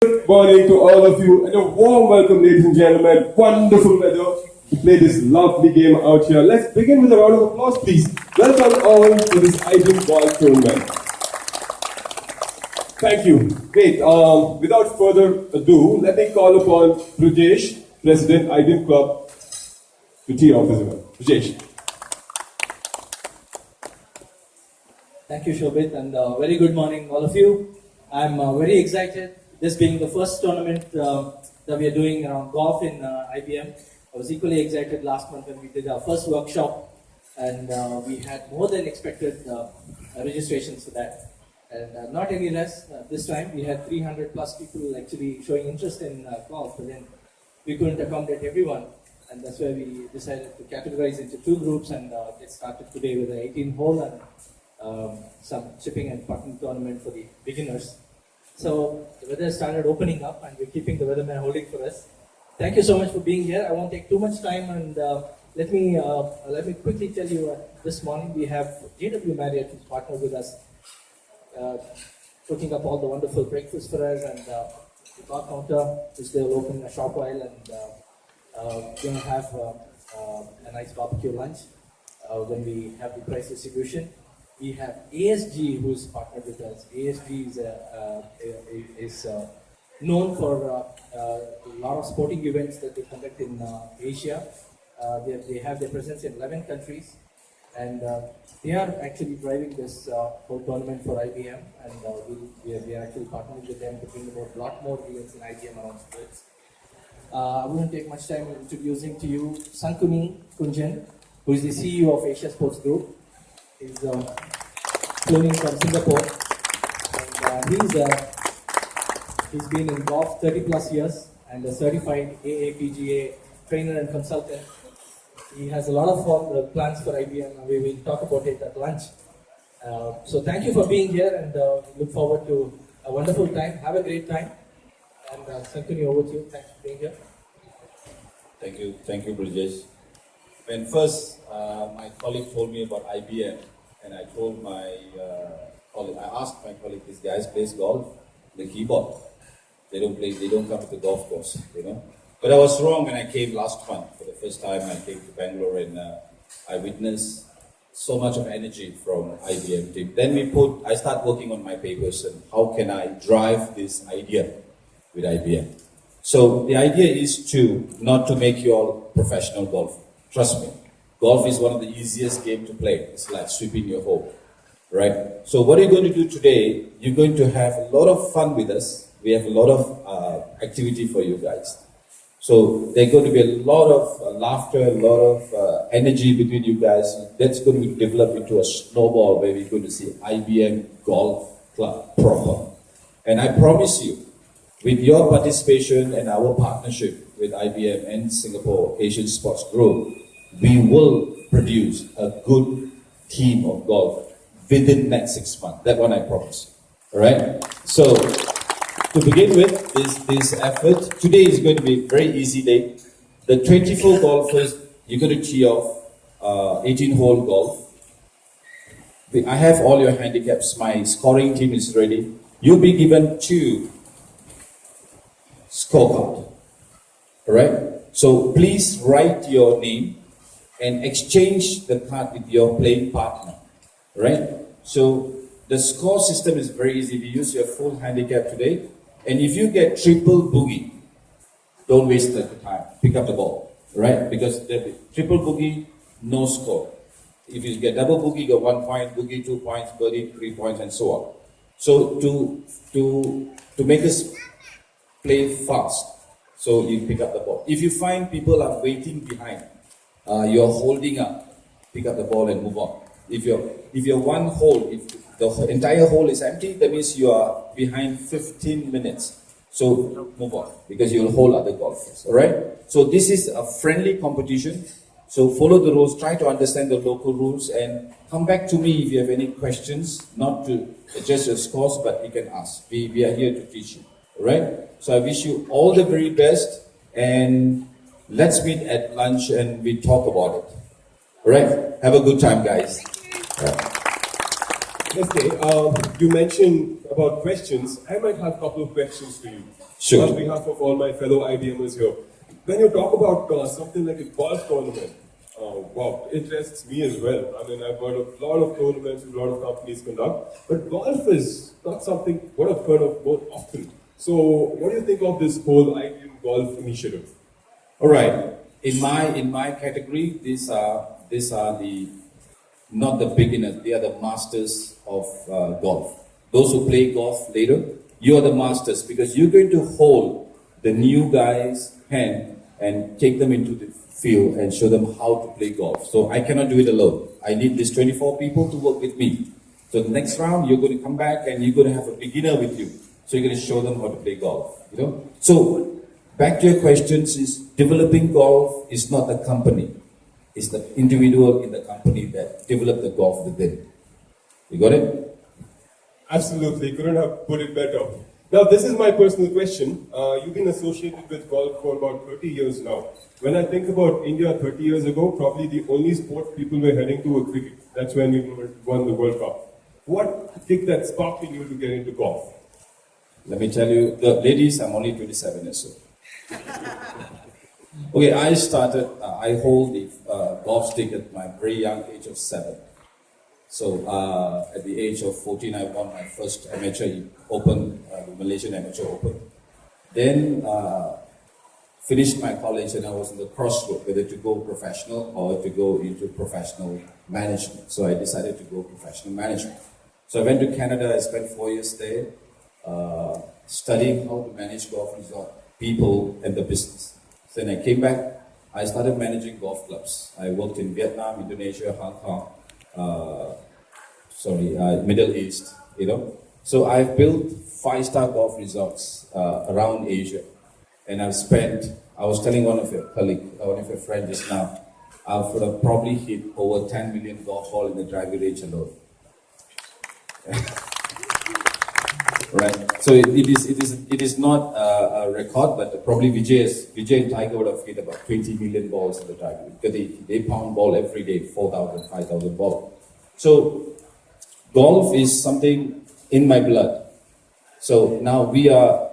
Good morning to all of you and a warm welcome, ladies and gentlemen. Wonderful weather to play this lovely game out here. Let's begin with a round of applause, please. Welcome all to this IBM Golf Tournament. Thank you. Great. Without further ado, let me call upon Rajesh, President IBM Club, to tee off as well. Rajesh. Thank you, Shobit, and very good morning, all of you. I'm very excited. This being the first tournament that we are doing around golf in IBM. I was equally excited last month when we did our first workshop, and we had more than expected registrations for that. And not any less, this time we had 300 plus people actually showing interest in golf, but then we couldn't accommodate everyone. And that's why we decided to categorize into two groups and get started today with an 18-hole and some chipping and putting tournament for the beginners. So the weather started opening up and we're keeping the weatherman holding for us. Thank you so much for being here. I won't take too much time, and let me quickly tell you this morning we have JW Marriott who's partnered with us, cooking up all the wonderful breakfast for us, and the bar counter which they will open in a short while, and we're going to have a nice barbecue lunch when we have the prize distribution. We have ASG who's partnered with us. ASG is known for a lot of sporting events that they conduct in Asia. They have their presence in 11 countries, and they are actually driving this whole tournament for IBM, and we are actually partnering with them to bring about a lot more events in IBM around sports. I wouldn't take much time introducing to you Sankuni Kunjan, who is the CEO of Asia Sports Group. He's flown in from Singapore, and he's been in golf 30 plus years and a certified AAPGA trainer and consultant. He has a lot of plans for IBM, and we will talk about it at lunch. So thank you for being here, and look forward to a wonderful time. Have a great time. And Sankuni, over to you. Thanks for being here. Thank you, Brijesh. When first my colleague told me about IBM, and I told my colleague, I asked my colleague, these guys plays golf, the keyboard. They don't come to the golf course, you know. But I was wrong when I came last month. For the first time I came to Bangalore, and I witnessed so much of energy from IBM team. Then I start working on my papers and how can I drive this idea with IBM. So the idea is not to make you all professional golf. Trust me. Golf is one of the easiest games to play. It's like sweeping your hole, right? So what you're going to do today, you're going to have a lot of fun with us. We have a lot of activity for you guys. So there's going to be a lot of laughter, a lot of energy between you guys. That's going to develop into a snowball where we're going to see IBM Golf Club proper. And I promise you, with your participation and our partnership with IBM and Singapore Asian Sports Group, we will produce a good team of golf within next 6 months. That one I promise. All right? So, to begin with this effort, today is going to be a very easy day. The 24 golfers, you're going to tee off 18-hole golf. I have all your handicaps. My scoring team is ready. You'll be given 2 scorecards. All right? So, please write your name and exchange the card with your playing partner, right? So the score system is very easy. We use your full handicap today, and if you get triple bogey, don't waste the time. Pick up the ball, right? Because the triple bogey, no score. If you get double bogey, you get 1 point, bogey 2 points, birdie 3 points, and so on. So to make us play fast, so you pick up the ball. If you find people are waiting behind, you're holding up, pick up the ball and move on. If you're one hole, if the entire hole is empty, that means you are behind 15 minutes. So move on, because you'll hold other golfers, all right? So this is a friendly competition. So follow the rules, try to understand the local rules, and come back to me if you have any questions, not to adjust your scores, but you can ask. We are here to teach you, all right? So I wish you all the very best, and let's meet at lunch and we talk about it. All right? Have a good time, guys. You mentioned about questions. I might have a couple of questions for you. Sure. On behalf of all my fellow IBMers here. When you talk about something like a golf tournament, wow, it interests me as well. I mean, I've heard of a lot of tournaments a lot of companies conduct, but golf is not something what I've heard of more often. So, what do you think of this whole IBM golf initiative? All right. In my category, these are the not the beginners. They are the masters of golf. Those who play golf later, you are the masters because you're going to hold the new guy's hand and take them into the field and show them how to play golf. So I cannot do it alone. I need these 24 people to work with me. So the next round, you're going to come back and you're going to have a beginner with you. So you're going to show them how to play golf. You know. So back to your questions: is developing golf is not the company. It's the individual in the company that developed the golf within. You got it? Absolutely, couldn't have put it better. Now, this is my personal question. You've been associated with golf for about 30 years now. When I think about India 30 years ago, probably the only sport people were heading to were cricket. That's when we won the World Cup. What kicked that spark in you to get into golf? Let me tell you, the ladies, I'm only 27 years old. Okay, I hold the golf stick at my very young age of 7. So at the age of 14, I won my first amateur open, the Malaysian Amateur Open. Then finished my college and I was in the crossroad whether to go professional or to go into professional management. So I decided to go professional management. So I went to Canada, I spent 4 years there, studying how to manage golf resort, people and the business. Then I came back, I started managing golf clubs. I worked in Vietnam, Indonesia, Hong Kong, Middle East, you know. So I've built 5-star golf resorts around Asia. And I was telling one of your friends just now, I would have probably hit over 10 million golf ball in the driving range alone. Right. So it is not a record, but probably Vijay and Tiger would have hit about 20 million balls in the driving because they pound ball every day, 4,000, 5,000 balls. So golf is something in my blood. So now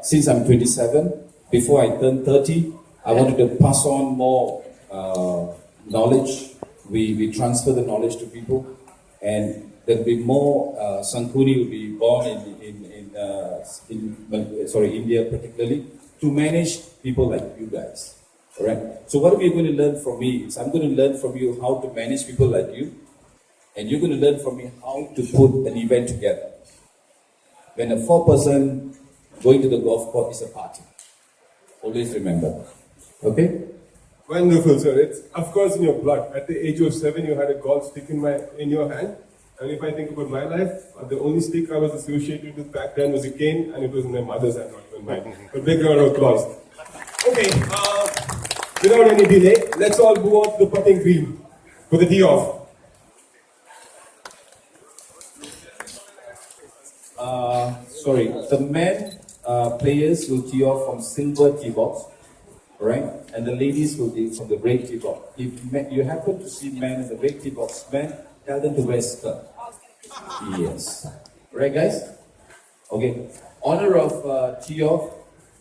since I'm 27, before I turned 30, I wanted to pass on more knowledge. We transfer the knowledge to people, and there'll be more. Sankuni will be born in India particularly, to manage people like you guys. All right. So what are you going to learn from me? I'm going to learn from you how to manage people like you, and you're going to learn from me how to put an event together. When a 4-person going to the golf course is a party. Always remember. Okay? Wonderful, sir. It's of course in your blood. At the age of 7, you had a golf stick in your hand. And if I think about my life, the only stick I was associated with back then was a cane, and it was in my mother's hand, not even mine. A big round of applause. Okay, without any delay, let's all move on to the putting green for the tee off. The men players will tee off from silver tee box, right? And the ladies will be from the red tee box. If you happen to see men in the red tee box, men, tell them to wear skirt. Yes. Right, guys? Okay. Honor of tee off,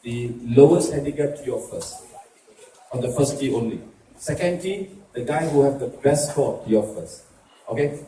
the lowest handicap tee off first. On the first tee only. Second tee, the guy who have the best score tee off first. Okay?